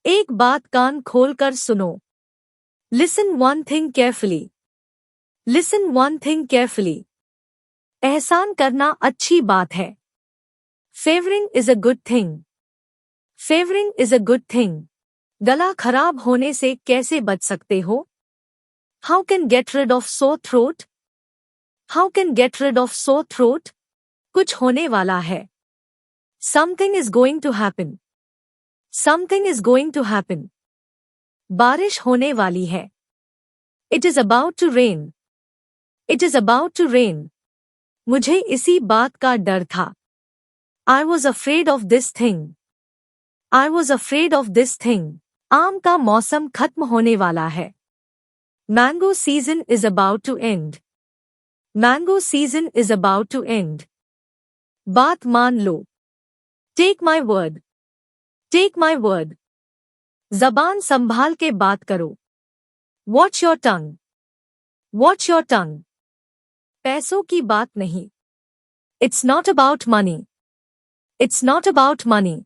एक बात कान खोलकर सुनो। Listen one thing carefully. Listen one thing carefully. एहसान करना अच्छी बात है। Favoring is a good thing. Favoring is a good thing. गला खराब होने से कैसे बच सकते हो? How can get rid of sore throat? How can get rid of sore throat? कुछ होने वाला है। Something is going to happen. Something is going to happen. बारिश होने वाली है। It is about to rain. It is about to rain. मुझे इसी बात का डर था। I was afraid of this thing. I was afraid of this thing. आम का मौसम खत्म होने वाला है। Mango season is about to end. Mango season is about to end. बात मान लो। Take my word. Take my word. ज़बान संभाल के बात करो। Watch your tongue. Watch your tongue. पैसों की बात नहीं। It's not about money. It's not about money.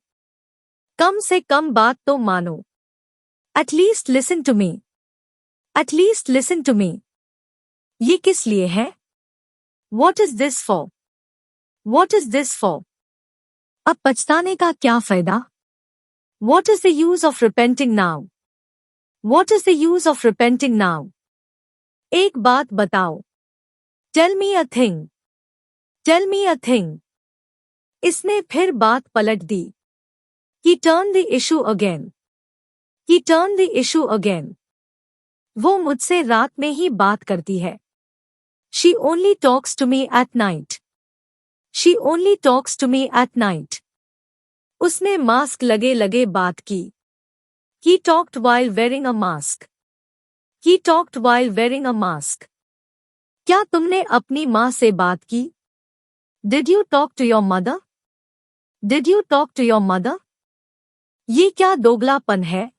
कम से कम बात तो मानो। At least listen to me. At least listen to me. ये किस लिए है? What is this for? What is this for? अब पछताने का क्या फायदा? What is the use of repenting now? What is the use of repenting now? एक बात बताओ। Tell me a thing. Tell me a thing. इसने फिर बात पलट दी। He turned the issue again. He turned the issue again. वो मुझसे रात में ही बात करती है। She only talks to me at night. She only talks to me at night. उसने मास्क लगे लगे बात की। He talked while wearing a mask. He talked while wearing a mask. क्या तुमने अपनी माँ से बात की? Did you talk to your mother? Did you talk to your mother? ये क्या दोगलापन है?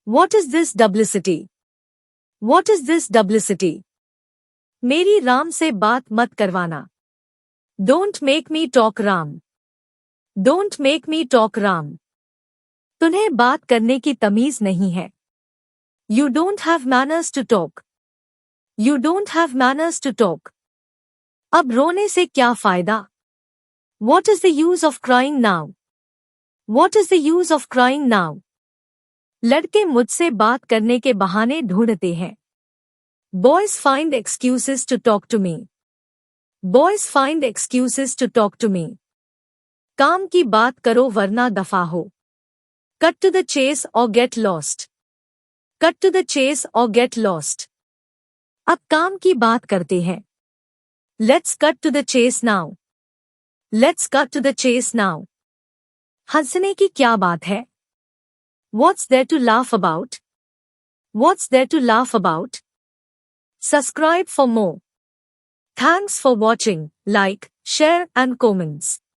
What is this duplicity? What is this duplicity? मेरी राम से बात मत करवाना। Don't make me talk Ram. Don't make me talk Ram. तुम्हें बात करने की तमीज नहीं है। You don't have manners to talk. You don't have manners to talk. अब रोने से क्या फायदा? What is the use of crying now? What is the use of crying now? लड़के मुझसे बात करने के बहाने ढूंढते हैं। Boys find excuses to talk to me. Boys find excuses to talk to me. काम की बात करो वरना दफा हो। Cut to the chase or get lost. Cut to the chase or get lost. अब काम की बात करते हैं। Let's cut to the chase now. Let's cut to the chase now. हंसने की क्या बात है? What's there to laugh about? What's there to laugh about? Subscribe for more. Thanks for watching. Like, share and comments.